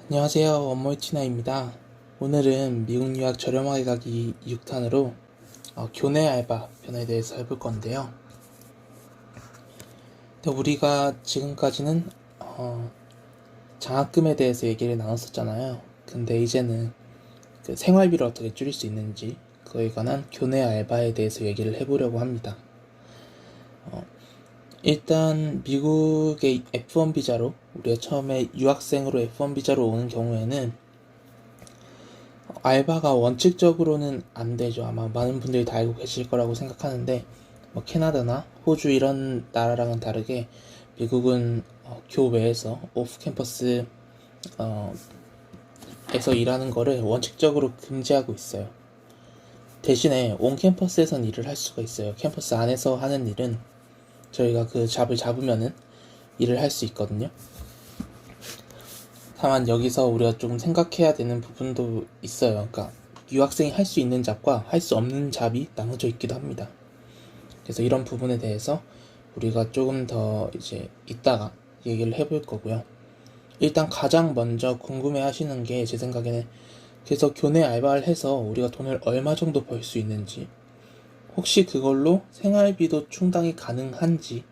안녕하세요. 원몰티나입니다. 오늘은 미국 유학 저렴하게 가기 6탄으로 교내 알바 편에 대해서 해볼 건데요. 근데 우리가 지금까지는 장학금에 대해서 얘기를 나눴었잖아요. 근데 이제는 그 생활비를 어떻게 줄일 수 있는지 그거에 관한 교내 알바에 대해서 얘기를 해보려고 합니다. 일단 미국의 F1 비자로 우리가 처음에 유학생으로 F1 비자로 오는 경우에는 알바가 원칙적으로는 안 되죠. 아마 많은 분들이 다 알고 계실 거라고 생각하는데, 뭐 캐나다나 호주 이런 나라랑은 다르게 미국은 교외에서 오프 캠퍼스 에서 일하는 거를 원칙적으로 금지하고 있어요. 대신에 온 캠퍼스에선 일을 할 수가 있어요. 캠퍼스 안에서 하는 일은 저희가 그 잡을 잡으면은 일을 할 수 있거든요. 다만 여기서 우리가 조금 생각해야 되는 부분도 있어요. 그러니까 유학생이 할 수 있는 잡과 할 수 없는 잡이 나눠져 있기도 합니다. 그래서 이런 부분에 대해서 우리가 조금 더 이제 이따가 얘기를 해볼 거고요. 일단 가장 먼저 궁금해 하시는 게 제 생각에는 그래서 교내 알바를 해서 우리가 돈을 얼마 정도 벌 수 있는지, 혹시 그걸로 생활비도 충당이 가능한지,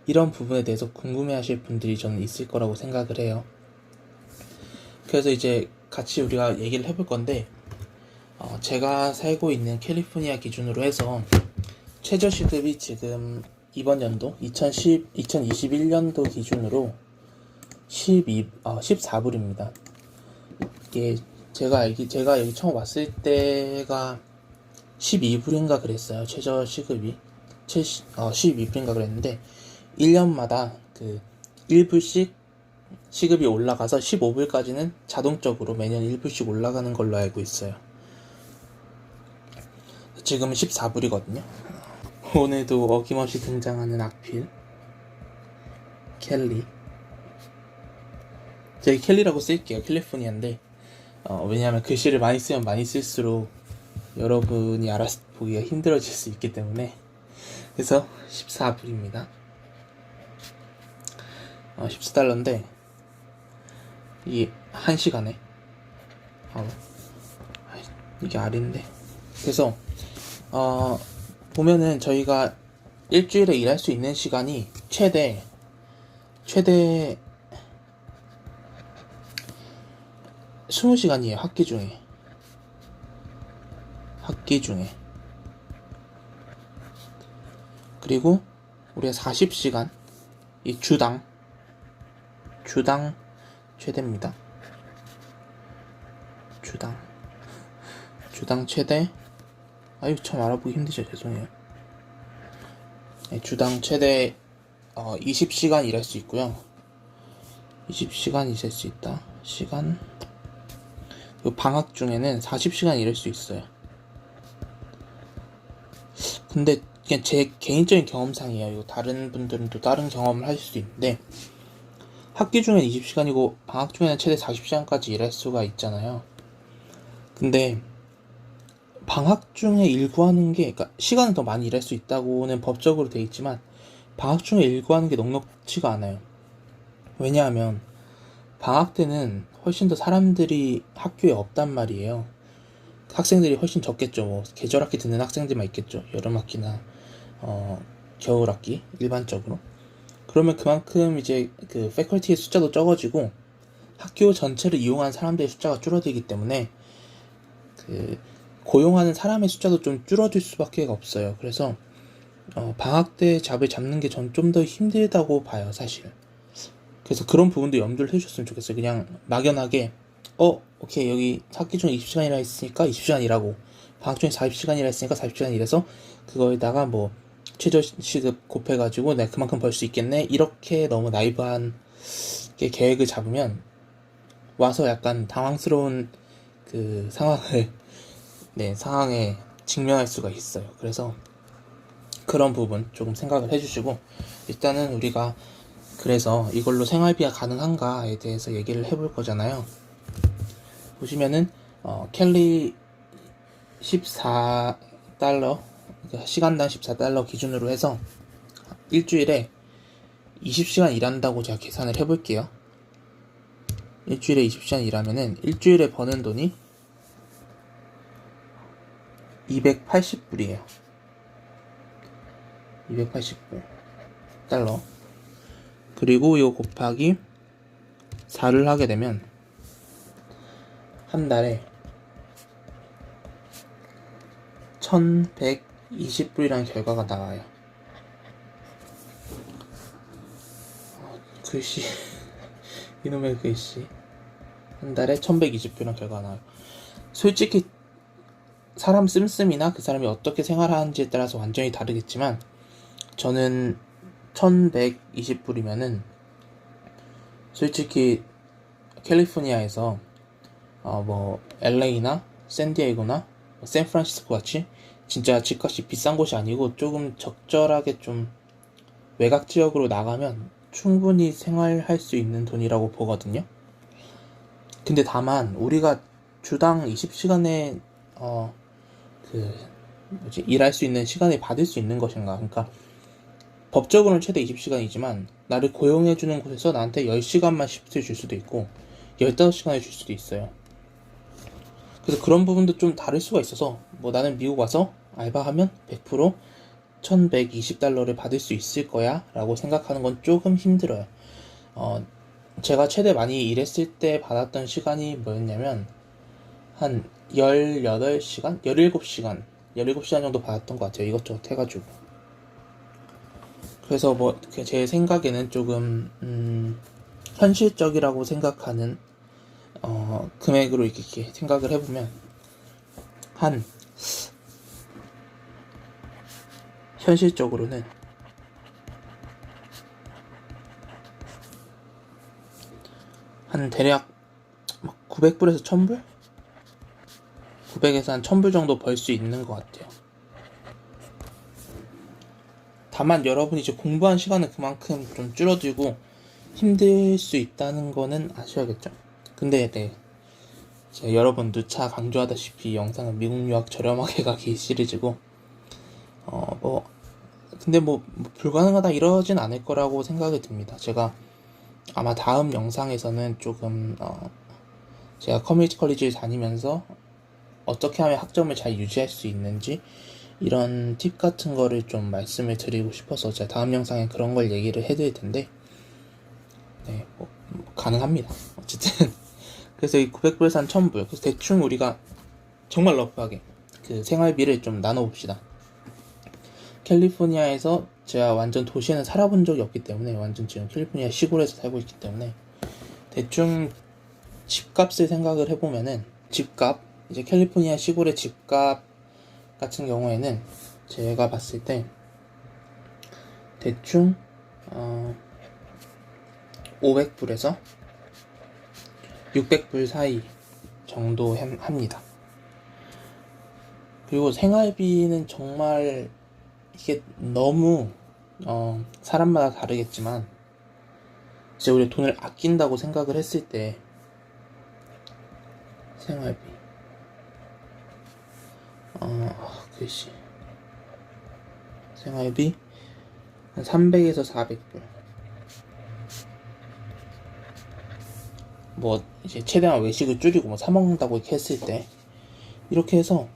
이런 부분에 대해서 궁금해 하실 분들이 저는 있을 거라고 생각을 해요. 그래서 이제 같이 우리가 얘기를 해볼 건데, 제가 살고 있는 캘리포니아 기준으로 해서 최저시급이 지금 이번 연도 2021년도 기준으로 14불입니다. 이게 제가 여기 처음 왔을 때가 12불인가 그랬어요. 최저시급이 12불인가 그랬는데 1년마다 그 1불씩 시급이 올라가서 15불까지는 자동적으로 매년 1불씩 올라가는 걸로 알고 있어요. 지금은 14불이거든요. 오늘도 어김없이 등장하는 악필 켈리. 제가 켈리라고 쓸게요. 캘리포니아인데 왜냐하면 글씨를 많이 쓰면 많이 쓸수록 여러분이 알아보기가 힘들어질 수 있기 때문에. 그래서 14불입니다. 14달러인데 이 1시간에 이게 R인데, 그래서 보면은 저희가 일주일에 일할 수 있는 시간이 최대 20시간이에요. 학기 중에. 그리고 우리가 40시간 이 주당 최대입니다. 주당 최대. 참 알아보기 힘드죠. 죄송해요. 네, 주당 최대 20시간 일할 수 있고요. 20시간 일할 수 있다. 시간. 그리고 방학 중에는 40시간 일할 수 있어요. 근데 그냥 제 개인적인 경험상이에요. 이거 다른 분들은 또 다른 경험을 하실 수 있는데, 학기 중엔 20시간이고 방학 중에는 최대 40시간까지 일할 수가 있잖아요. 근데 방학 중에 일 구하는 게, 그러니까 시간은 더 많이 일할 수 있다고는 법적으로 돼 있지만 방학 중에 일 구하는 게 넉넉치가 않아요. 왜냐하면 방학 때는 훨씬 더 사람들이 학교에 없단 말이에요. 학생들이 훨씬 적겠죠. 뭐 계절학기 듣는 학생들만 있겠죠. 여름학기나 겨울학기 일반적으로. 그러면 그만큼 이제 그 패컬티의 숫자도 적어지고 학교 전체를 이용하는 사람들의 숫자가 줄어들기 때문에 그 고용하는 사람의 숫자도 좀 줄어들 수밖에 없어요. 그래서 방학 때 잡을 잡는 게 전 좀 더 힘들다고 봐요, 사실. 그래서 그런 부분도 염두를 해주셨으면 좋겠어요. 그냥 막연하게 오케이, 여기 학기 중에 20시간이라 했으니까 20시간 일하고 방학 중에 40시간이라 했으니까 40시간 일해서 그거에다가 뭐 최저 시급 곱해가지고 내가 그만큼 벌 수 있겠네, 이렇게 너무 나이브한 계획을 잡으면 와서 약간 당황스러운 그 상황에 직면할 수가 있어요. 그래서 그런 부분 조금 생각을 해주시고, 일단은 우리가 그래서 이걸로 생활비가 가능한가에 대해서 얘기를 해볼 거잖아요. 보시면은 켈리 14달러, 시간당 14달러 기준으로 해서 일주일에 20시간 일한다고 제가 계산을 해볼게요. 일주일에 20시간 일하면은 일주일에 버는 돈이 280불이에요. 280불 달러. 그리고 이거 곱하기 4를 하게 되면 한 달에 1120불이라는 결과가 나와요. 글씨 이놈의 글씨. 한 달에 1120불이라는 결과가 나와요. 솔직히 사람 씀씀이나 그 사람이 어떻게 생활하는지에 따라서 완전히 다르겠지만 저는 1120불이면은 솔직히 캘리포니아에서 뭐 LA나 샌디에이고나 샌프란시스코 같이 진짜 집값이 비싼 곳이 아니고 조금 적절하게 좀 외곽 지역으로 나가면 충분히 생활할 수 있는 돈이라고 보거든요. 근데 다만 우리가 주당 20시간의 일할 수 있는 시간을 받을 수 있는 것인가. 그러니까 법적으로는 최대 20시간이지만 나를 고용해주는 곳에서 나한테 10시간만 시프트를 줄 수도 있고 15시간을 줄 수도 있어요. 그래서 그런 부분도 좀 다를 수가 있어서 뭐 나는 미국 와서 알바하면 100% 1120달러를 받을 수 있을 거야 라고 생각하는 건 조금 힘들어요. 제가 최대 많이 일했을 때 받았던 시간이 뭐였냐면 한 18시간? 17시간 정도 받았던 것 같아요. 이것저것 해가지고. 그래서 뭐 제 생각에는 조금 현실적이라고 생각하는 금액으로 이렇게 생각을 해보면 한 현실적으로는 한 대략 900불에서 1000불? 900에서 한 1000불 정도 벌 수 있는 것 같아요. 다만 여러분이 이제 공부한 시간은 그만큼 좀 줄어들고 힘들 수 있다는 거는 아셔야겠죠. 근데 제가 여러 번 누차 강조하다시피 이 영상은 미국 유학 저렴하게 가기 시리즈고 근데 불가능하다 이러진 않을 거라고 생각이 듭니다. 제가 아마 다음 영상에서는 조금 제가 커뮤니티 컬리지를 다니면서 어떻게 하면 학점을 잘 유지할 수 있는지 이런 팁 같은 거를 좀 말씀을 드리고 싶어서 제가 다음 영상에 그런 걸 얘기를 해드릴 텐데 가능합니다. 어쨌든 그래서 이 900불에서 한 1000불 그래서 대충 우리가 정말 러프하게 그 생활비를 좀 나눠봅시다. 캘리포니아에서 제가 완전 도시에는 살아본 적이 없기 때문에 완전 지금 캘리포니아 시골에서 살고 있기 때문에 대충 집값을 생각을 해보면은 집값 이제 캘리포니아 시골의 집값 같은 경우에는 제가 봤을 때 대충 500불에서 600불 사이 정도 합니다. 그리고 생활비는 정말 이게 너무 사람마다 다르겠지만 이제 우리 돈을 아낀다고 생각을 했을 때 생활비 글씨 생활비 한 300에서 400불 뭐 이제 최대한 외식을 줄이고 뭐 사 먹는다고 이렇게 했을 때 이렇게 해서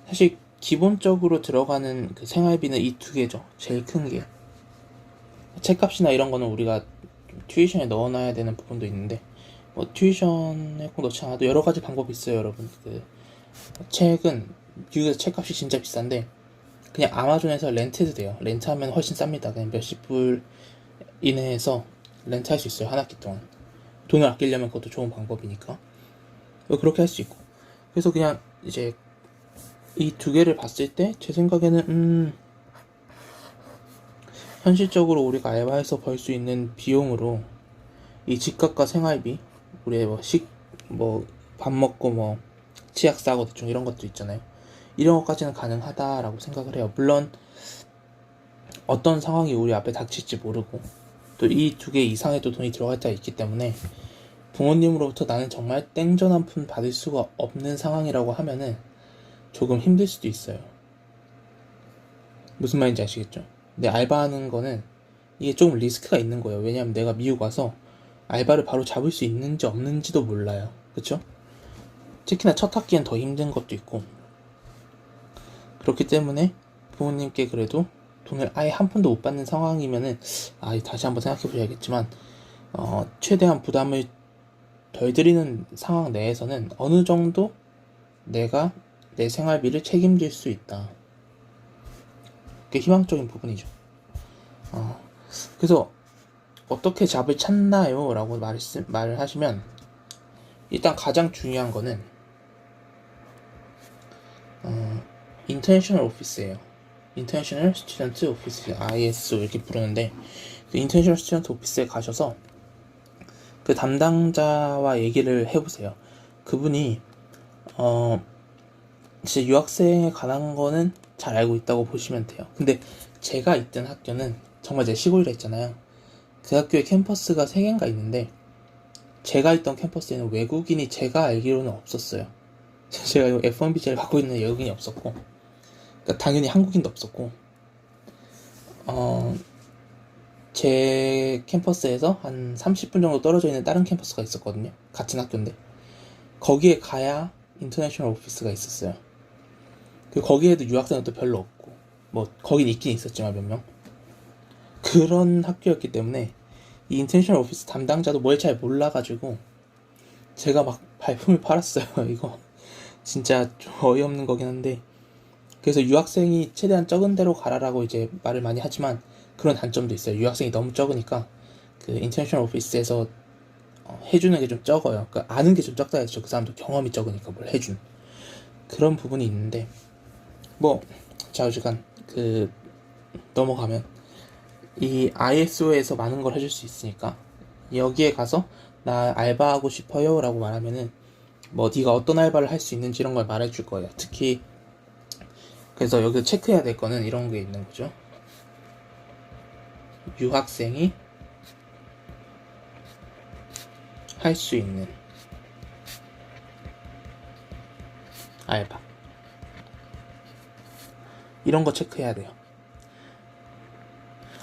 사실 기본적으로 들어가는 그 생활비는 이 두 개죠. 제일 큰 게 책값이나 이런 거는 우리가 튜이션에 넣어놔야 되는 부분도 있는데 뭐 튜이션에 꼭 넣지 않아도 여러 가지 방법이 있어요, 여러분. 그 책은 미국에서 책값이 진짜 비싼데 그냥 아마존에서 렌트도 돼요. 렌트하면 훨씬 쌉니다. 그냥 몇십 불 이내에서 렌트할 수 있어요. 한 학기 동안. 돈을 아끼려면 그것도 좋은 방법이니까 그렇게 할 수 있고 그래서 그냥 이제 이 두 개를 봤을 때 제 생각에는 현실적으로 우리가 알바해서 벌 수 있는 비용으로 이 집값과 생활비 우리 밥 먹고 치약 싸고 대충 이런 것도 있잖아요. 이런 것까지는 가능하다라고 생각을 해요. 물론 어떤 상황이 우리 앞에 닥칠지 모르고 또 이 두 개 이상의 또 돈이 들어갈 때가 있기 때문에 부모님으로부터 나는 정말 땡전 한 푼 받을 수가 없는 상황이라고 하면은 조금 힘들 수도 있어요. 무슨 말인지 아시겠죠? 근데 알바하는 거는 이게 조금 리스크가 있는 거예요. 왜냐면 내가 미국 와서 알바를 바로 잡을 수 있는지 없는지도 몰라요. 그쵸? 특히나 첫 학기엔 더 힘든 것도 있고. 그렇기 때문에 부모님께 그래도 돈을 아예 한 푼도 못 받는 상황이면은 다시 한번 생각해 보셔야겠지만 최대한 부담을 덜 드리는 상황 내에서는 어느 정도 내가 내 생활비를 책임질 수 있다. 그게 희망적인 부분이죠. 그래서 어떻게 잡을 찾나요? 라고 말을 하시면 일단 가장 중요한 거는 인터내셔널 오피스예요. 인터내셔널 스튜던트 오피스, ISO 이렇게 부르는데 그 인터내셔널 스튜던트 오피스에 가셔서 그 담당자와 얘기를 해보세요. 그분이 진짜 유학생에 관한 거는 잘 알고 있다고 보시면 돼요. 근데 제가 있던 학교는 정말 제 시골이라 했잖아요. 그 학교에 캠퍼스가 3개인가 있는데 제가 있던 캠퍼스에는 외국인이 제가 알기로는 없었어요. 제가 F1 비자를 갖고 있는 외국인이 없었고, 그러니까 당연히 한국인도 없었고, 제 캠퍼스에서 한 30분 정도 떨어져 있는 다른 캠퍼스가 있었거든요. 같은 학교인데 거기에 가야 인터내셔널 오피스가 있었어요. 거기에도 유학생은 별로 없고, 뭐 거긴 있긴 있었지만 몇 명. 그런 학교였기 때문에 이 인터내셔널 오피스 담당자도 뭘 잘 몰라가지고 제가 막 발품을 팔았어요. 이거 진짜 좀 어이없는 거긴 한데, 그래서 유학생이 최대한 적은 데로 가라라고 이제 말을 많이 하지만 그런 단점도 있어요. 유학생이 너무 적으니까 그 인터내셔널 오피스에서 해주는 게 좀 적어요. 그러니까 아는 게 좀 적다 했죠. 그 사람도 경험이 적으니까 뭘 해준 그런 부분이 있는데, 뭐 좌우지간 넘어가면 이 ISO에서 많은 걸 해줄 수 있으니까 여기에 가서 나 알바하고 싶어요 라고 말하면은 뭐 네가 어떤 알바를 할 수 있는지 이런 걸 말해줄 거예요. 특히 그래서 여기서 체크해야 될 거는 이런 게 있는 거죠. 유학생이 할 수 있는 알바, 이런 거 체크해야 돼요.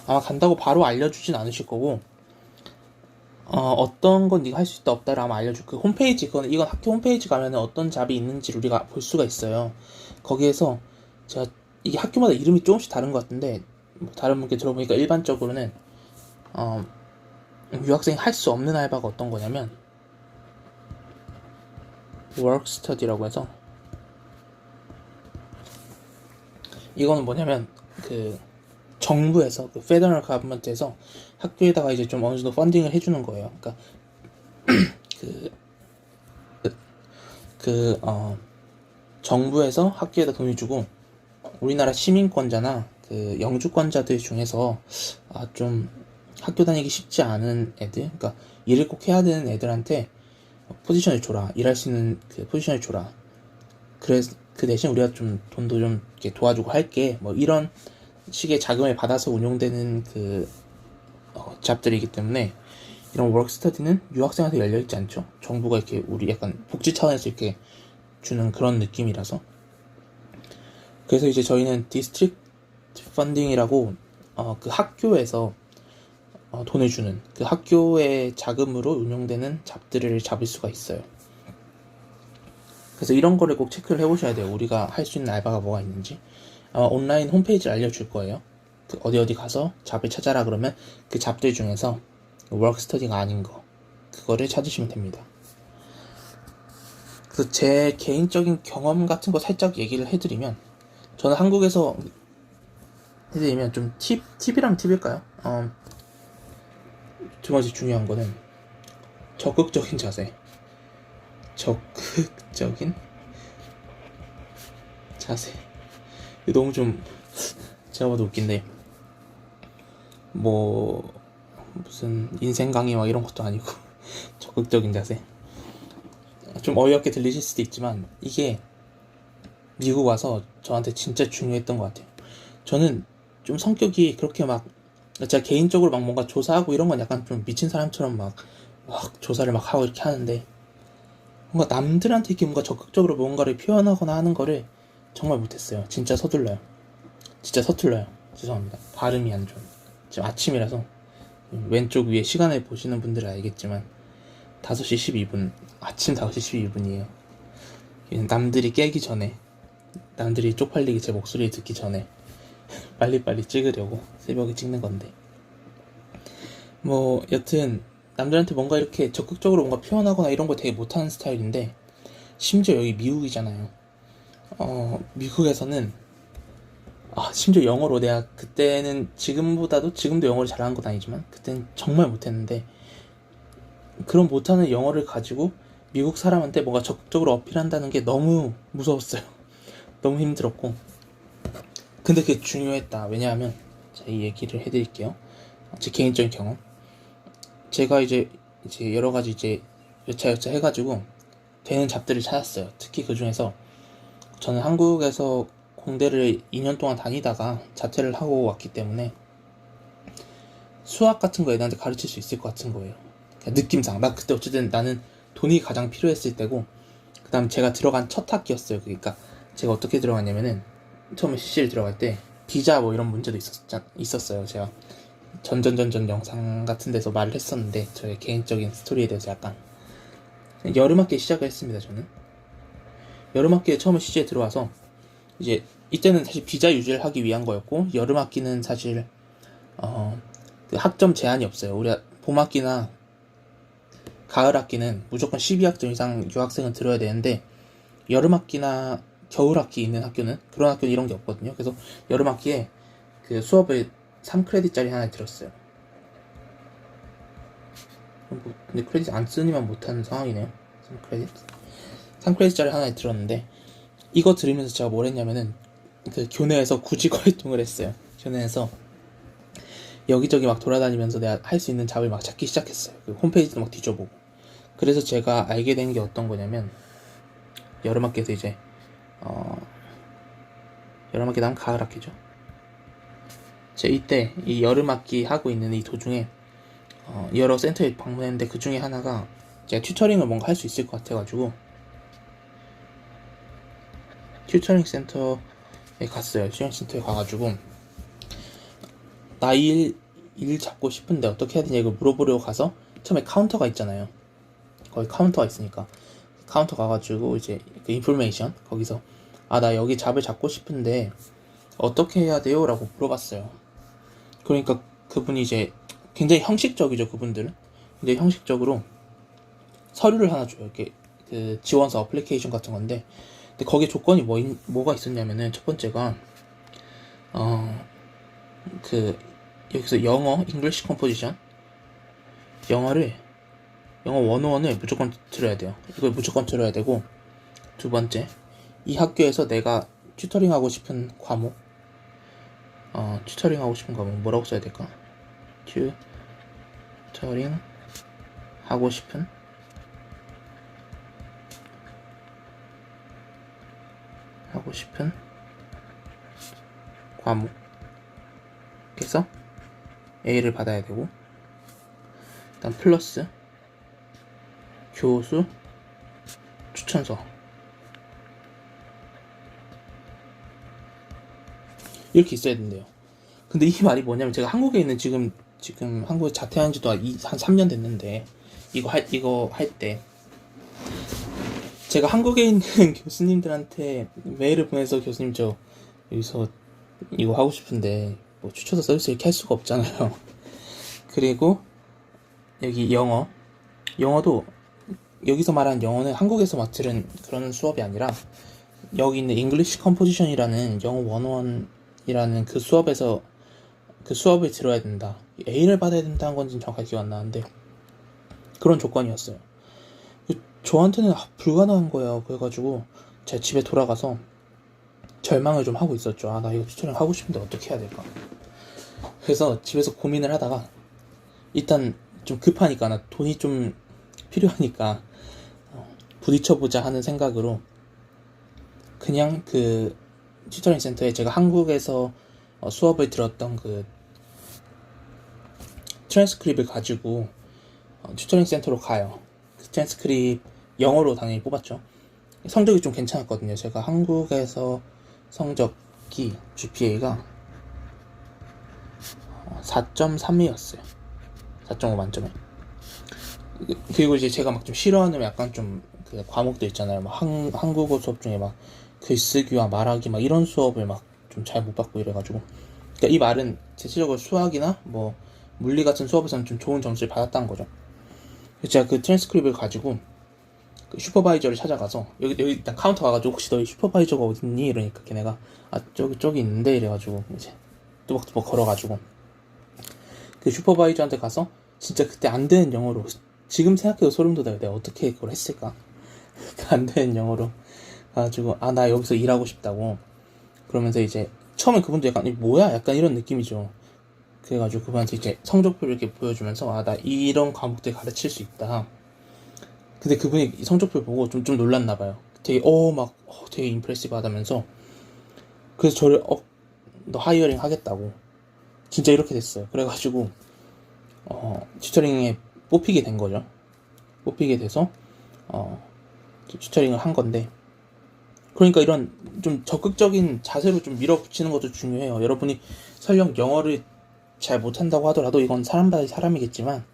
아마 간다고 바로 알려주진 않으실 거고, 어떤 건 네가 할 수 있다 없다를 아마 알려줄 그 홈페이지, 이건 학교 홈페이지 가면은 어떤 잡이 있는지 우리가 볼 수가 있어요. 거기에서 제가 이게 학교마다 이름이 조금씩 다른 것 같은데, 뭐 다른 분께 들어보니까 일반적으로는 유학생이 할 수 없는 알바가 어떤 거냐면 워크스터디라고 해서, 이거는 뭐냐면 정부에서 페더럴 가버먼트에서 학교에다가 이제 좀 어느 정도 펀딩을 해주는 거예요. 그러니까 정부에서 학교에다 돈을 주고 우리나라 시민권자나 영주권자들 중에서 좀 학교 다니기 쉽지 않은 애들, 그러니까 일을 꼭 해야 되는 애들한테 포지션을 줘라, 일할 수 있는 포지션을 줘라. 그래서 그 대신 우리가 좀 돈도 좀 이렇게 도와주고 할게, 뭐 이런 식의 자금을 받아서 운용되는 잡들이기 때문에 이런 워크스터디는 유학생한테 열려있지 않죠. 정부가 이렇게 우리 약간 복지 차원에서 이렇게 주는 그런 느낌이라서. 그래서 이제 저희는 디스트릭트 펀딩이라고 그 학교에서 돈을 주는, 그 학교의 자금으로 운용되는 잡들을 잡을 수가 있어요. 그래서 이런 거를 꼭 체크를 해보셔야 돼요. 우리가 할 수 있는 알바가 뭐가 있는지. 온라인 홈페이지를 알려줄 거예요. 어디 가서 잡을 찾아라 그러면 그 잡들 중에서 워크스터디가 아닌 거, 그거를 찾으시면 됩니다. 그래서 제 개인적인 경험 같은 거 살짝 얘기를 해드리면, 저는 한국에서 해드리면 좀 팁이라면 팁일까요? 두 번째 중요한 거는 적극적인 자세. 적극적인 자세. 너무 좀 제가 봐도 웃긴데, 뭐 무슨 인생 강의 막 이런 것도 아니고 적극적인 자세. 좀 어이없게 들리실 수도 있지만 이게 미국 와서 저한테 진짜 중요했던 것 같아요. 저는 좀 성격이 그렇게 막, 제가 개인적으로 막 뭔가 조사하고 이런 건 약간 좀 미친 사람처럼 막 조사를 막 하고 이렇게 하는데, 뭔가 남들한테 이렇게 뭔가 적극적으로 뭔가를 표현하거나 하는 거를 정말 못했어요. 진짜 서툴러요. 죄송합니다. 발음이 안 좋아요. 지금 아침이라서 왼쪽 위에 시간을 보시는 분들은 알겠지만 5시 12분, 아침 5시 12분이에요. 남들이 깨기 전에, 남들이 쪽팔리게 제 목소리를 듣기 전에 빨리빨리 찍으려고 새벽에 찍는 건데, 뭐 여튼 남들한테 뭔가 이렇게 적극적으로 뭔가 표현하거나 이런 거 되게 못하는 스타일인데, 심지어 여기 미국이잖아요. 미국에서는 심지어 영어로, 내가 그때는 지금도 영어를 잘하는 건 아니지만 그때는 정말 못했는데, 그런 못하는 영어를 가지고 미국 사람한테 뭔가 적극적으로 어필한다는 게 너무 무서웠어요. 너무 힘들었고, 근데 그게 중요했다. 왜냐하면 제가 이 얘기를 해드릴게요. 제 개인적인 경험. 제가 이제 여러 가지 여차여차 해가지고 되는 잡들을 찾았어요. 특히 그 중에서 저는 한국에서 공대를 2년 동안 다니다가 자퇴를 하고 왔기 때문에 수학 같은 거 애들한테 가르칠 수 있을 것 같은 거예요. 느낌상. 나 그때 어쨌든 나는 돈이 가장 필요했을 때고, 그 다음 제가 들어간 첫 학기였어요. 그러니까 제가 어떻게 들어갔냐면은, 처음에 CC를 들어갈 때 비자 뭐 이런 문제도 있었어요. 제가 전전전전 영상 같은 데서 말을 했었는데, 저의 개인적인 스토리에 대해서 약간 여름학기에 시작을 했습니다. 저는 여름학기에 처음에 CC에 들어와서, 이제 이때는 사실 비자 유지를 하기 위한 거였고, 여름학기는 사실 그 학점 제한이 없어요. 우리 봄학기나 가을학기는 무조건 12학점 이상 유학생은 들어야 되는데, 여름학기나 겨울학기 있는 학교는, 그런 학교는 이런 게 없거든요. 그래서 여름학기에 그 수업을 3크레딧짜리 하나 들었어요. 근데 크레딧 안 쓰니만 못하는 상황이네요. 3크레딧짜리 하나 들었는데, 이거 들으면서 제가 뭘 했냐면은, 그 교내에서 구직 활동을 했어요. 교내에서 여기저기 막 돌아다니면서 내가 할 수 있는 잡을 막 찾기 시작했어요. 그 홈페이지도 막 뒤져보고. 그래서 제가 알게 된 게 어떤 거냐면, 여름학기에서 이제 여름학기 다음 가을학기죠. 제가 이때 이 여름학기 하고 있는 이 도중에 여러 센터에 방문했는데, 그 중에 하나가 제가 튜터링을 뭔가 할 수 있을 것 같아가지고 튜터링 센터에 갔어요. 튜터링 센터에 가가지고 나 일 잡고 싶은데 어떻게 해야 되냐 이걸 물어보려고 가서, 처음에 카운터가 있잖아요. 거기 카운터가 있으니까 카운터 가가지고 이제 그 인포메이션 거기서 나 여기 잡을 잡고 싶은데 어떻게 해야 돼요? 라고 물어봤어요. 그러니까 그분이 이제 굉장히 형식적이죠. 그분들은 굉장히 형식적으로 서류를 하나 줘요. 이렇게 그 지원서 어플리케이션 같은 건데, 근데 거기에 조건이 뭐가 있었냐면은, 첫 번째가 그 여기서 영어 잉글리시 컴포지션 영어 101을 무조건 들어야 돼요. 이걸 무조건 들어야 되고, 두 번째, 이 학교에서 내가 튜터링 하고 싶은 과목 뭐라고 써야 될까? 튜터링 하고 싶은 과목에서 A를 받아야 되고, 일단 플러스 교수 추천서 이렇게 있어야 된대요. 근데 이 말이 뭐냐면, 제가 한국에 있는 지금 한국에 자퇴한 지도 한 3년 됐는데, 이거 할 때 제가 한국에 있는 교수님들한테 메일을 보내서, 교수님 저 여기서 이거 하고 싶은데 뭐 추천서 서비스 이렇게 할 수가 없잖아요. 그리고 여기 영어도 여기서 말하는 영어는 한국에서 막 들은 그런 수업이 아니라, 여기 있는 잉글리시 컴포지션이라는 영어 101이라는 그 수업에서 그 수업을 들어야 된다. A를 받아야 된다는 건지는 정확하게 기억 안 나는데, 그런 조건이었어요. 저한테는 불가능한 거예요. 그래가지고 제가 집에 돌아가서 절망을 좀 하고 있었죠. 나 이거 튜토링 하고 싶은데 어떻게 해야 될까. 그래서 집에서 고민을 하다가, 일단 좀 급하니까, 나 돈이 좀 필요하니까 부딪혀보자 하는 생각으로 그냥 그 튜터링 센터에 제가 한국에서 수업을 들었던 그 트랜스크립을 가지고 튜터링 센터로 가요. 그 트랜스크립 영어로 당연히 뽑았죠. 성적이 좀 괜찮았거든요. 제가 한국에서 GPA가 4.3이었어요. 4.5 만점에. 그리고 이제 제가 막 좀 싫어하는 약간 좀 그 과목도 있잖아요. 막 한국어 수업 중에 막 글쓰기와 말하기 막 이런 수업을 막 좀 잘 못 받고 이래가지고. 그러니까 이 말은 대체적으로 수학이나 뭐 물리 같은 수업에서는 좀 좋은 점수를 받았다는 거죠. 그래서 제가 그 트랜스크립을 가지고 그 슈퍼바이저를 찾아가서 여기 일단 카운터 가가지고 혹시 너희 슈퍼바이저가 어딨니? 이러니까 걔네가 아 저기 있는데 이래가지고 이제 뚜벅뚜벅 걸어가지고 그 슈퍼바이저한테 가서 진짜 그때 안 되는 영어로 지금 생각해도 소름 돋아요. 내가 어떻게 그걸 했을까? 안 되는 영어로 가지고 아 나 여기서 일하고 싶다고 그러면서 이제 처음에 그분도 약간 뭐야? 약간 이런 느낌이죠. 그래가지고 그분한테 이제 성적표를 이렇게 보여주면서 아 나 이런 과목들 가르칠 수 있다. 근데 그분이 성적표 보고 좀 놀랐나 봐요. 되게 되게 임프레시브 하다면서 그래서 저를 너 하이어링 하겠다고 진짜 이렇게 됐어요. 그래가지고 튜터링에 뽑히게 된 거죠. 뽑히게 돼서 튜터링을 한 건데 그러니까 이런 좀 적극적인 자세로 좀 밀어붙이는 것도 중요해요. 여러분이 설령 영어를 잘 못한다고 하더라도 이건 사람 바이 사람이겠지만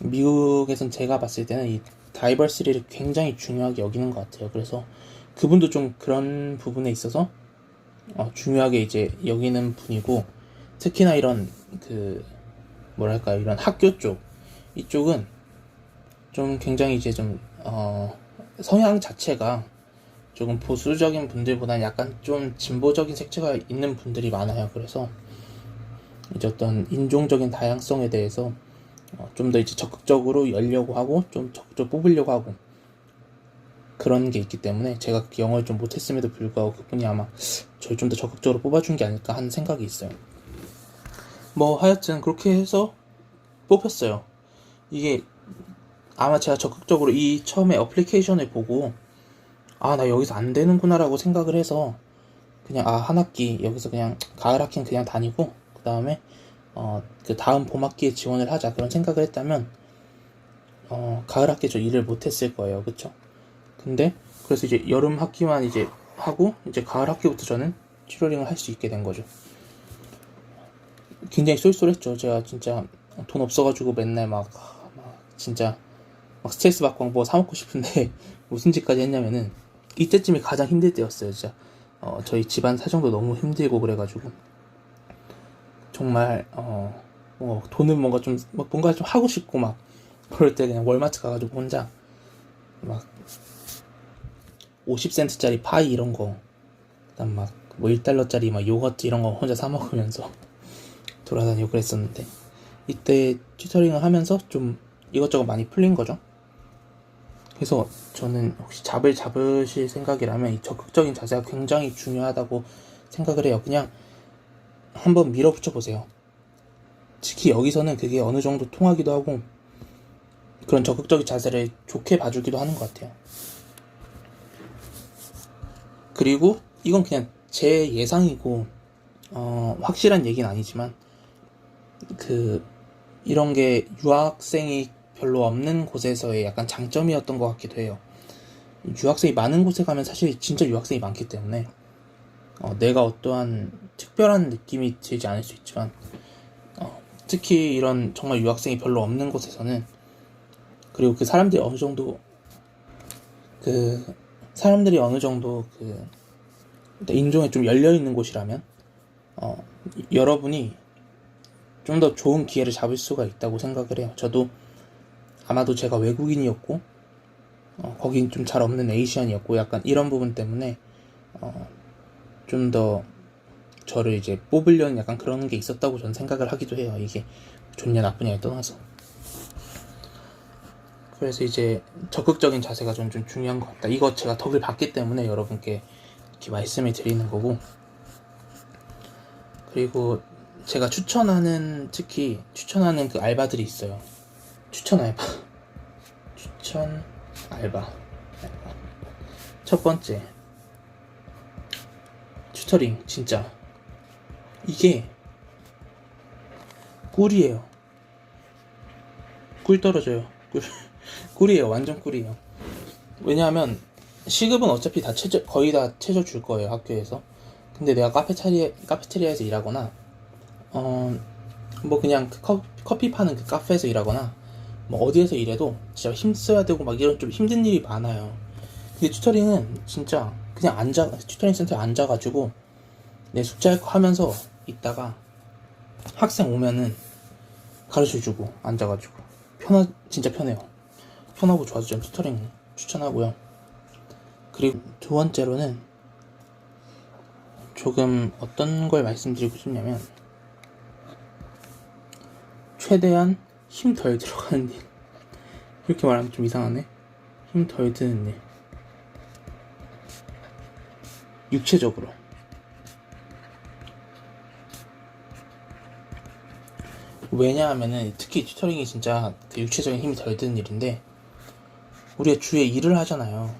미국에선 제가 봤을 때는 이 다이버시티를 굉장히 중요하게 여기는 것 같아요. 그래서 그분도 좀 그런 부분에 있어서 중요하게 이제 여기는 분이고 특히나 이런 그 뭐랄까 이런 학교 쪽 이쪽은 좀 굉장히 이제 좀 성향 자체가 조금 보수적인 분들보다는 약간 좀 진보적인 색채가 있는 분들이 많아요. 그래서 이제 어떤 인종적인 다양성에 대해서 좀 더 이제 적극적으로 열려고 하고 좀 적극적으로 뽑으려고 하고 그런 게 있기 때문에 제가 영어를 좀 못했음에도 불구하고 그분이 아마 저를 좀 더 적극적으로 뽑아준 게 아닐까 하는 생각이 있어요. 뭐 하여튼 그렇게 해서 뽑혔어요. 이게 아마 제가 적극적으로 이 처음에 어플리케이션을 보고 아 나 여기서 안 되는구나 라고 생각을 해서 그냥 한 학기 여기서 그냥 가을 학기는 그냥 다니고 그 다음에 그 다음 봄 학기에 지원을 하자 그런 생각을 했다면 가을 학기에 저 일을 못했을 거예요. 그쵸? 근데 그래서 이제 여름 학기만 이제 하고 이제 가을 학기부터 저는 튜터링을 할 수 있게 된 거죠. 굉장히 쏠쏠했죠. 제가 진짜 돈 없어가지고 맨날 막 진짜 막 스트레스 받고 뭐 사먹고 싶은데 무슨 짓까지 했냐면은 이때쯤이 가장 힘들 때였어요. 진짜 저희 집안 사정도 너무 힘들고 그래가지고 정말 돈은 뭔가 좀 하고 싶고 막 그럴 때 그냥 월마트 가가지고 혼자 막 50센트짜리 파이 이런 거 그다음 막 뭐 1달러짜리 막 요거트 이런 거 혼자 사 먹으면서 돌아다니고 그랬었는데 이때 튜터링을 하면서 좀 이것저것 많이 풀린 거죠. 그래서 저는 혹시 잡으실 생각이라면 이 적극적인 자세가 굉장히 중요하다고 생각을 해요. 그냥 한번 밀어붙여 보세요. 특히 여기서는 그게 어느 정도 통하기도 하고 그런 적극적인 자세를 좋게 봐주기도 하는 것 같아요. 그리고 이건 그냥 제 예상이고 확실한 얘기는 아니지만 이런 게 유학생이 별로 없는 곳에서의 약간 장점이었던 것 같기도 해요. 유학생이 많은 곳에 가면 사실 진짜 유학생이 많기 때문에 내가 어떠한 특별한 느낌이 들지 않을 수 있지만 특히 이런 정말 유학생이 별로 없는 곳에서는 그리고 사람들이 어느 정도 인종에 좀 열려있는 곳이라면 여러분이 좀 더 좋은 기회를 잡을 수가 있다고 생각을 해요. 저도 아마도 제가 외국인이었고 거긴 좀 잘 없는 에이시안이었고 약간 이런 부분 때문에 좀 더 저를 이제 뽑으려는 약간 그런 게 있었다고 저는 생각을 하기도 해요. 이게 좋냐 나쁘냐에 떠나서. 그래서 이제 적극적인 자세가 좀 중요한 것 같다. 이거 제가 덕을 봤기 때문에 여러분께 이렇게 말씀을 드리는 거고. 그리고 제가 특히 추천하는 그 알바들이 있어요. 추천 알바. 첫 번째, 튜터링 진짜 이게 꿀이에요. 꿀 떨어져요. 꿀이에요. 완전 꿀이에요. 왜냐하면 시급은 어차피 거의 다 채워줄 거예요. 학교에서. 근데 내가 카페테리아에서 일하거나 뭐 그냥 그 커피 파는 그 카페에서 일하거나 뭐 어디에서 일해도 진짜 힘써야 되고 막 이런 좀 힘든 일이 많아요. 근데 튜터링은 진짜 그냥 튜터링 센터에 앉아가지고 내 숙제할 거 하면서 있다가 학생 오면은 가르쳐주고 앉아가지고 진짜 편해요. 편하고 좋아서 좀 튜터링 추천하고요. 그리고 두 번째로는 조금 어떤 걸 말씀드리고 싶냐면 최대한 힘 덜 들어가는 일. 이렇게 말하면 좀 이상하네. 힘 덜 드는 일. 육체적으로. 왜냐하면은 특히 튜터링이 진짜 육체적인 힘이 덜 드는 일인데 우리가 주에 일을 하잖아요.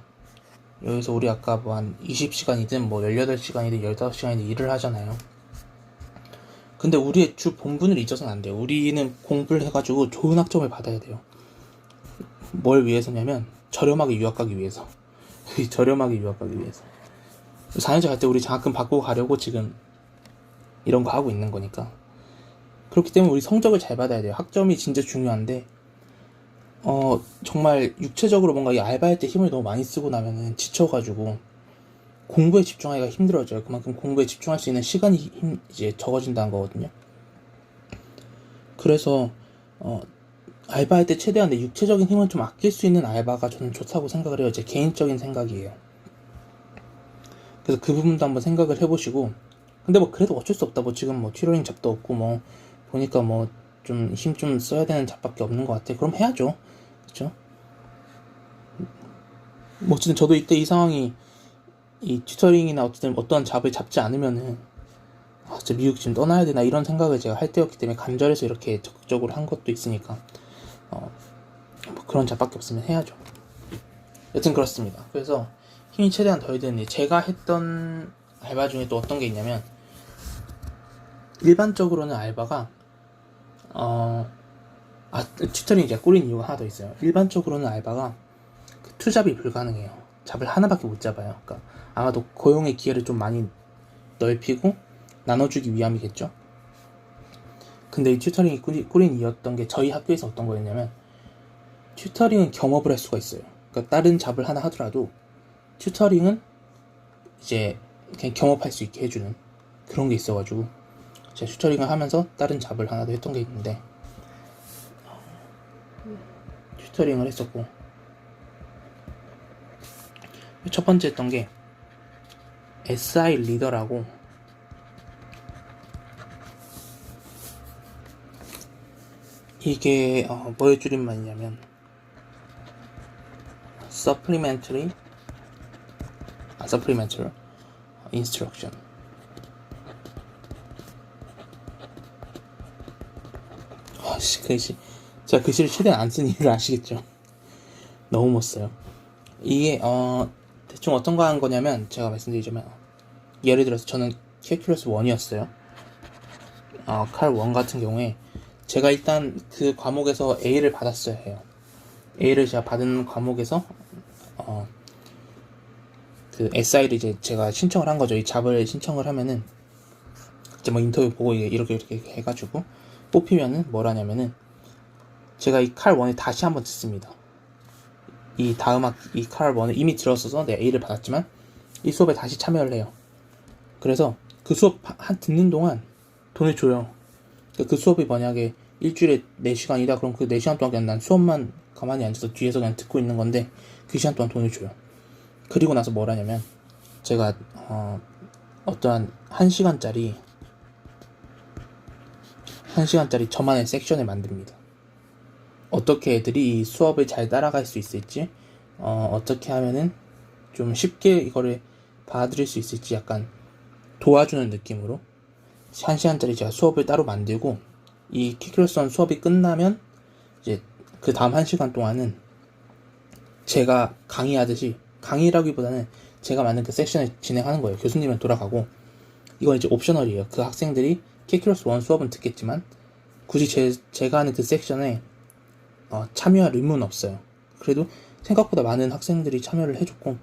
여기서 우리 아까 뭐 한 20시간이든 뭐 18시간이든 15시간이든 일을 하잖아요. 근데 우리의 주 본분을 잊어서는 안 돼요. 우리는 공부를 해가지고 좋은 학점을 받아야 돼요. 뭘 위해서냐면 저렴하게 유학 가기 위해서. 저렴하게 유학 가기 위해서. 4년제 갈 때 우리 장학금 받고 가려고 지금 이런 거 하고 있는 거니까. 그렇기 때문에 우리 성적을 잘 받아야 돼요. 학점이 진짜 중요한데 정말 육체적으로 뭔가 이 알바할 때 힘을 너무 많이 쓰고 나면은 지쳐가지고 공부에 집중하기가 힘들어져요. 그만큼 공부에 집중할 수 있는 시간이 이제 적어진다는 거거든요. 그래서 알바할 때 최대한 내 육체적인 힘을 좀 아낄 수 있는 알바가 저는 좋다고 생각을 해요. 제 개인적인 생각이에요. 그래서 그 부분도 한번 생각을 해보시고, 근데 뭐 그래도 어쩔 수 없다. 뭐 지금 뭐 튜러링 잡도 없고 뭐 보니까 뭐 좀 힘 좀 써야 되는 잡밖에 없는 것 같아. 그럼 해야죠. 그렇죠? 뭐 어쨌든 저도 이때 이 상황이 이 튜터링이나 어떤 잡을 잡지 않으면은 진짜 미국 지금 떠나야 되나 이런 생각을 제가 할 때였기 때문에 간절해서 이렇게 적극적으로 한 것도 있으니까 뭐 그런 잡밖에 없으면 해야죠. 여튼 그렇습니다. 그래서 힘이 최대한 덜 드는 일. 제가 했던 알바 중에 또 어떤 게 있냐면 일반적으로는 알바가 튜터링이 제가 꼬린 이유가 하나 더 있어요. 일반적으로는 알바가 그 투잡이 불가능해요. 잡을 하나밖에 못 잡아요. 그러니까 아마도 고용의 기회를 좀 많이 넓히고 나눠주기 위함이겠죠. 근데 이 튜터링이 꾸린 이유였던 게 저희 학교에서 어떤 거였냐면 튜터링은 겸업을 할 수가 있어요. 그러니까 다른 잡을 하나 하더라도 튜터링은 이제 그냥 겸업할 수 있게 해주는 그런 게 있어가지고 제가 튜터링을 하면서 다른 잡을 하나 더 했던 게 있는데 튜터링을 했었고 첫 번째 했던 게 SI 리더라고 이게 뭐의 줄임말이냐면 Supplementary Instruction. 글씨 제가 글씨를 최대한 안 쓰는 이유를 아시겠죠? 너무 못 써요. 이게 대충 어떤 거 한 거냐면 제가 말씀드리자면 예를 들어서 저는 캘큘러스 1이었어요. 칼 1 같은 경우에 제가 일단 그 과목에서 A를 받았어야 해요. A를 제가 받은 과목에서 그 SI를 이제 제가 신청을 한 거죠. 이 잡을 신청을 하면은 이제 뭐 인터뷰 보고 이렇게 해가지고 뽑히면은 뭐라냐면은 제가 이 칼 1을 다시 한번 듣습니다. 이 칼 1을 이미 들었어서 내가 A를 받았지만 이 수업에 다시 참여를 해요. 그래서 그 수업 듣는 동안 돈을 줘요. 그 수업이 만약에 일주일에 4시간이다 그럼 그 4시간 동안 그냥 난 수업만 가만히 앉아서 뒤에서 그냥 듣고 있는 건데 그 시간 동안 돈을 줘요. 그리고 나서 뭘 하냐면 제가 어떠한 1시간짜리 저만의 섹션을 만듭니다. 어떻게 애들이 이 수업을 잘 따라갈 수 있을지 어떻게 하면은 좀 쉽게 이거를 받아들일 수 있을지 약간 도와주는 느낌으로 1시간짜리 제가 수업을 따로 만들고 이 캘큘러스 수업이 끝나면 이제 그 다음 1시간 동안은 제가 강의하듯이 강의라기보다는 제가 만든 그 섹션을 진행하는 거예요. 교수님은 돌아가고 이건 이제 옵셔널이에요. 그 학생들이 캘큘러스 1 수업은 듣겠지만 굳이 제가 하는 그 섹션에 참여할 의무는 없어요. 그래도 생각보다 많은 학생들이 참여를 해줬고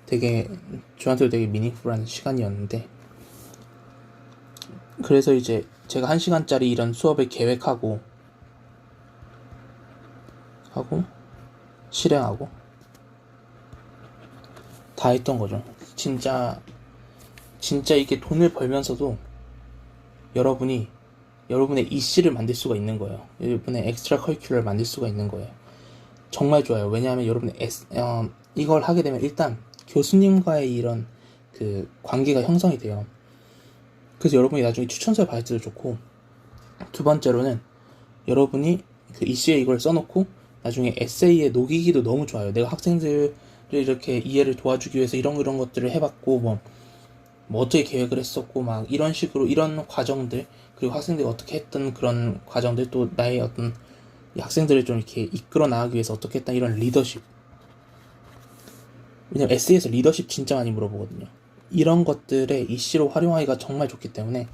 되게 저한테도 되게 미닝풀한 시간이었는데 그래서 이제 제가 1시간짜리 이런 수업을 계획하고 실행하고 다 했던 거죠. 진짜 이게 돈을 벌면서도 여러분의 이씨를 만들 수가 있는 거예요. 여러분의 엑스트라 커리큘러를 만들 수가 있는 거예요. 정말 좋아요. 왜냐하면 여러분의 이걸 하게 되면 일단 교수님과의 이런 그 관계가 형성이 돼요. 그래서 여러분이 나중에 추천서를 받을 때도 좋고, 두 번째로는 여러분이 그 이씨에 이걸 써놓고 나중에 에세이에 녹이기도 너무 좋아요. 내가 학생들을 이렇게 이해를 도와주기 위해서 이런 것들을 해봤고 뭐 어떻게 계획을 했었고 막 이런 식으로 이런 과정들, 그리고 학생들이 어떻게 했던 그런 과정들, 또 나의 어떤 학생들을 좀 이렇게 이끌어 나가기 위해서 어떻게 했다, 이런 리더십. 왜냐면 에세이에서 리더십 진짜 많이 물어보거든요. 이런 것들의 이씨로 활용하기가 정말 좋기 때문에,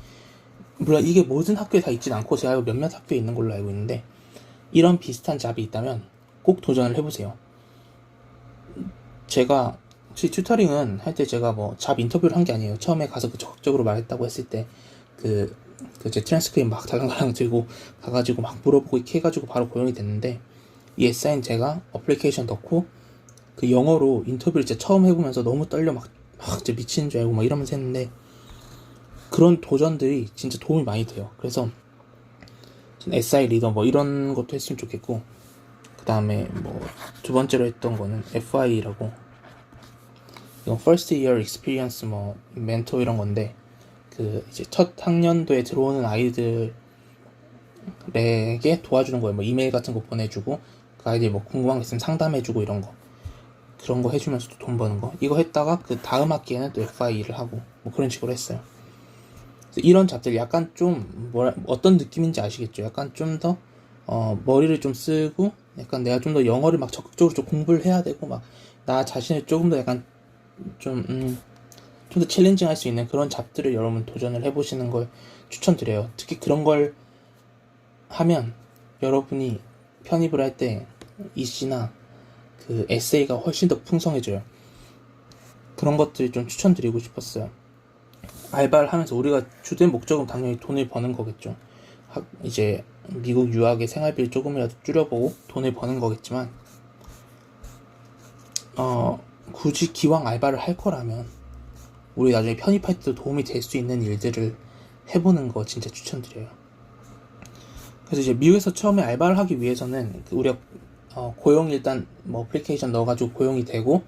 물론 이게 모든 학교에 다 있진 않고 제가 몇몇 학교에 있는 걸로 알고 있는데, 이런 비슷한 잡이 있다면 꼭 도전을 해보세요. 제가 혹시 튜터링은 할 때 제가 뭐 잡 인터뷰를 한 게 아니에요. 처음에 가서 그 적극적으로 말했다고 했을 때 제 트랜스크립 막 달랑달랑 들고 가가지고 막 물어보고 이렇게 해가지고 바로 고용이 됐는데, 이 에세이는 제가 어플리케이션 넣고 그 영어로 인터뷰를 진짜 처음 해보면서 너무 떨려 막 진짜 미치는 줄 알고 막 이러면서 했는데, 그런 도전들이 진짜 도움이 많이 돼요. 그래서 SI 리더 뭐 이런 것도 했으면 좋겠고, 그 다음에 뭐 두 번째로 했던 거는 FI라고, 이건 First Year Experience 뭐 멘토 이런 건데, 그 이제 첫 학년도에 들어오는 아이들에게 도와주는 거예요. 뭐 이메일 같은 거 보내주고 그 아이들이 뭐 궁금한 게 있으면 상담해주고 이런 거, 그런 거 해주면서도 돈 버는 거, 이거 했다가 그 다음 학기에는 또 FI를 하고 뭐 그런 식으로 했어요. 이런 잡들 약간 좀 어떤 느낌인지 아시겠죠? 약간 좀 더 머리를 좀 쓰고, 약간 내가 좀 더 영어를 막 적극적으로 좀 공부를 해야 되고, 막 나 자신을 조금 더 약간 좀 더 챌린징 할 수 있는 그런 잡들을 여러분 도전을 해보시는 걸 추천드려요. 특히 그런 걸 하면 여러분이 편입을 할 때 이씨나 그 에세이가 훨씬 더 풍성해져요. 그런 것들 좀 추천드리고 싶었어요. 알바를 하면서 우리가 주된 목적은 당연히 돈을 버는 거겠죠. 이제 미국 유학의 생활비를 조금이라도 줄여보고 돈을 버는 거겠지만, 굳이 기왕 알바를 할 거라면 우리 나중에 편입할 때도 도움이 될 수 있는 일들을 해보는 거 진짜 추천드려요. 그래서 이제 미국에서 처음에 알바를 하기 위해서는 우리가 고용 일단 뭐 어플리케이션 넣어가지고 고용이 되고,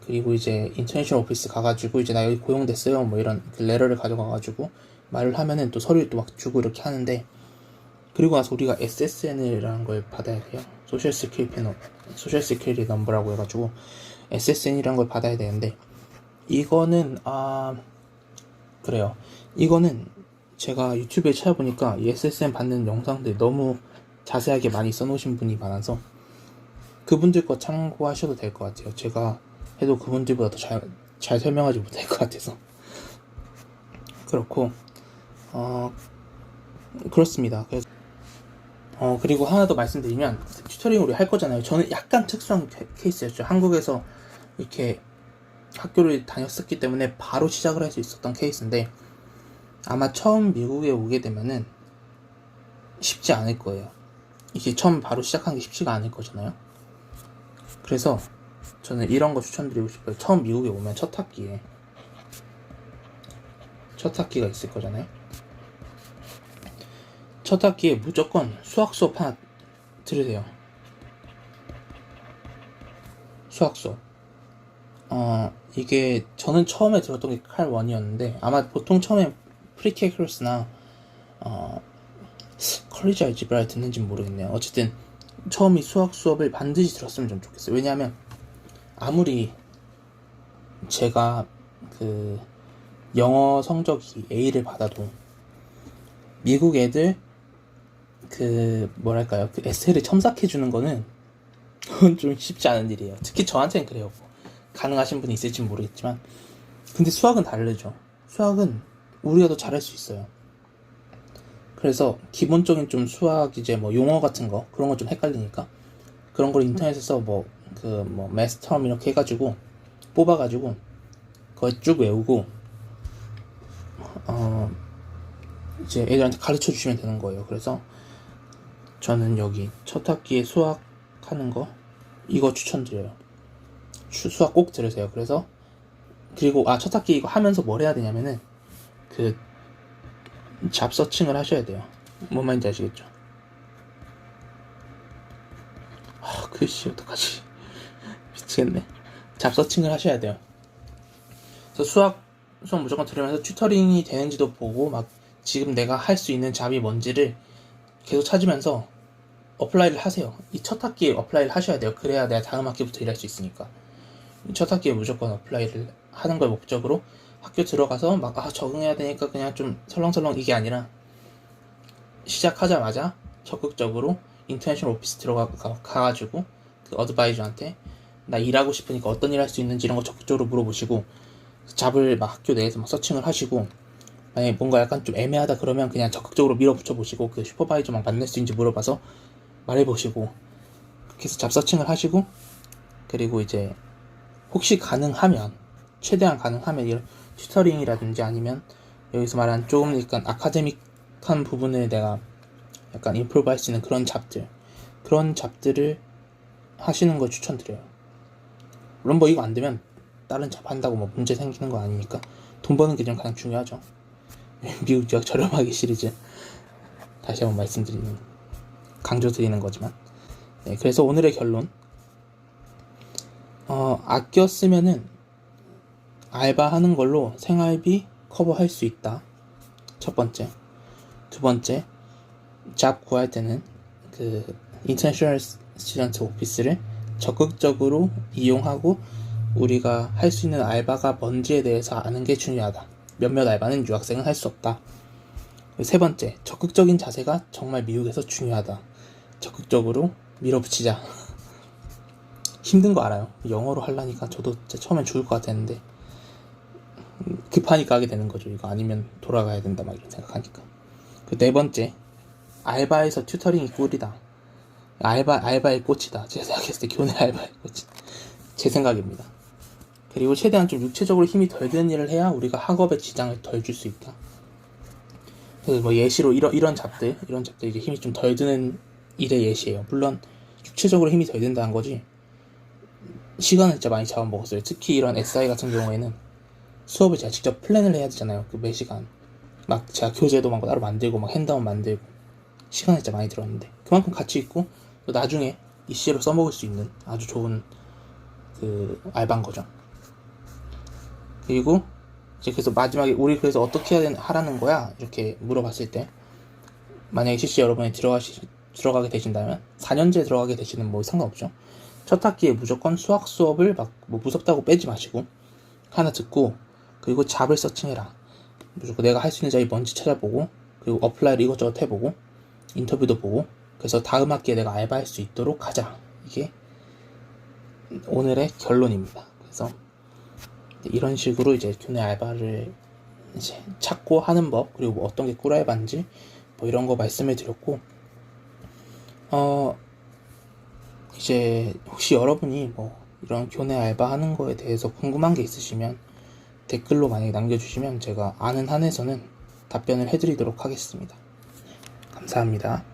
그리고 이제 인터내셔널 오피스 가가지고 이제 나 여기 고용됐어요 뭐 이런 그 레터를 가져가가지고 말을 하면은 또 서류를 또 막 주고 이렇게 하는데, 그리고 나서 우리가 SSN이라는 걸 받아야 돼요. 소셜 시큐리티 넘버라고 해가지고 SSN이라는 걸 받아야 되는데, 이거는 그래요. 이거는 제가 유튜브에 찾아보니까 이 SSN 받는 영상들 너무 자세하게 많이 써놓으신 분이 많아서 그분들 거 참고하셔도 될 것 같아요. 제가 해도 그분들보다 더 잘 설명하지 못할 것 같아서. 그렇고 그렇습니다. 그래서 그리고 하나 더 말씀드리면, 튜터링 우리 할 거잖아요. 저는 약간 특수한 케이스였죠. 한국에서 이렇게 학교를 다녔었기 때문에 바로 시작을 할 수 있었던 케이스인데, 아마 처음 미국에 오게 되면은 쉽지 않을 거예요. 이게 처음 바로 시작하는 게 쉽지가 않을 거잖아요. 그래서 저는 이런 거 추천드리고 싶어요. 처음 미국에 오면 첫 학기가 있을 거잖아요. 첫 학기에 무조건 수학 수업 하나 들으세요. 수학 수업. 이게 저는 처음에 들었던 게 칼1이었는데 아마 보통 처음에 프리캘큘러스나 컬리지 알지브라를 듣는지 모르겠네요. 어쨌든 처음에 수학 수업을 반드시 들었으면 좀 좋겠어요. 왜냐하면 아무리 제가 그 영어 성적이 A를 받아도 미국 애들 그 뭐랄까요, 그 에세이를 첨삭해주는 거는 그건 좀 쉽지 않은 일이에요. 특히 저한테는 그래요. 가능하신 분이 있을지 모르겠지만, 근데 수학은 다르죠. 수학은 우리가 더 잘할 수 있어요. 그래서 기본적인 좀 수학 이제 뭐 용어 같은 거 그런 거 좀 헷갈리니까 그런 걸 인터넷에서 매스텀 이렇게 해가지고 뽑아가지고 그걸 쭉 외우고 이제 애들한테 가르쳐 주시면 되는 거예요. 그래서 저는 여기 첫 학기에 수학 하는 거 이거 추천드려요. 수학 꼭 들으세요. 그래서 그리고 첫 학기 이거 하면서 뭘 해야 되냐면은 그 잡 서칭을 하셔야 돼요. 뭔 말인지 아시겠죠? 글씨 어떡하지? 미치겠네. 잡 서칭을 하셔야 돼요. 그래서 수학 무조건 들으면서 튜터링이 되는지도 보고 막 지금 내가 할 수 있는 잡이 뭔지를 계속 찾으면서 어플라이를 하세요. 이 첫 학기에 어플라이를 하셔야 돼요. 그래야 내가 다음 학기부터 일할 수 있으니까. 첫 학기에 무조건 어플라이를 하는 걸 목적으로 학교 들어가서 막 적응해야 되니까 그냥 좀 설렁설렁 이게 아니라 시작하자마자 적극적으로 인터내셔널 오피스 가가지고 그 어드바이저한테 나 일하고 싶으니까 어떤 일 할 수 있는지 이런 거 적극적으로 물어보시고 잡을 막 학교 내에서 막 서칭을 하시고 만약에 뭔가 약간 좀 애매하다 그러면 그냥 적극적으로 밀어붙여 보시고 그 슈퍼바이저 막 만날 수 있는지 물어봐서 말해보시고 그렇게 해서 잡 서칭을 하시고 그리고 이제 혹시 가능하면 최대한 가능하면 이런 튜터링이라든지 아니면 여기서 말한 조금 약간 아카데믹한 부분을 내가 약간 임프로브 할 수 있는 그런 잡들을 하시는 걸 추천드려요. 물론 뭐 이거 안 되면 다른 잡 한다고 뭐 문제 생기는 거 아니니까 돈 버는 게 좀 가장 중요하죠. 미국 지역 저렴하게 시리즈 다시 한번 강조드리는 거지만 네, 그래서 오늘의 결론 아껴 쓰면은 알바하는 걸로 생활비 커버할 수 있다. 첫 번째. 두 번째, 잡 구할 때는 그 인터내셔널 스튜던트 오피스를 적극적으로 이용하고 우리가 할 수 있는 알바가 뭔지에 대해서 아는 게 중요하다. 몇몇 알바는 유학생은 할 수 없다. 세 번째, 적극적인 자세가 정말 미국에서 중요하다. 적극적으로 밀어붙이자. 힘든 거 알아요. 영어로 하려니까 저도 처음엔 죽을 것 같았는데 급하니까 하게 되는 거죠. 이거 아니면 돌아가야 된다 막 이런 생각하니까. 그 네 번째, 알바에서 튜터링이 꿀이다. 알바의 꽃이다. 제가 생각했을 때 교내 알바의 꽃이 제 생각입니다. 그리고 최대한 좀 육체적으로 힘이 덜 드는 일을 해야 우리가 학업에 지장을 덜 줄 수 있다. 그래서 뭐 예시로 이런 잡들 이제 힘이 좀 덜 드는 일의 예시예요. 물론 육체적으로 힘이 덜 든다는 거지 시간을 진짜 많이 잡아먹었어요. 특히 이런 SI 같은 경우에는 수업을 제가 직접 플랜을 해야 되잖아요. 그 매 시간 막 제가 교재도 막 따로 만들고 막 핸드아웃 만들고 시간을 진짜 많이 들었는데 그만큼 가치 있고 또 나중에 이씨로 써먹을 수 있는 아주 좋은 그 알바인 거죠. 그리고 이제 그래서 마지막에 우리 그래서 어떻게 하라는 거야? 이렇게 물어봤을 때 만약에 CC 여러분이 들어가게 되신다면 4년제 들어가게 되시는 뭐 상관없죠. 첫 학기에 무조건 수학 수업을 막 뭐 무섭다고 빼지 마시고 하나 듣고 그리고 잡을 서칭해라. 무조건 내가 할 수 있는 잡이 뭔지 찾아보고 그리고 어플라이를 이것저것 해보고 인터뷰도 보고 그래서 다음 학기에 내가 알바할 수 있도록 하자. 이게 오늘의 결론입니다. 그래서 이런 식으로 이제 교내 알바를 이제 찾고 하는 법 그리고 뭐 어떤 게 꿀알바인지 뭐 이런 거 말씀을 드렸고 이제 혹시 여러분이 뭐 이런 교내 알바 하는 거에 대해서 궁금한 게 있으시면 댓글로 만약에 남겨주시면 제가 아는 한에서는 답변을 해드리도록 하겠습니다. 감사합니다.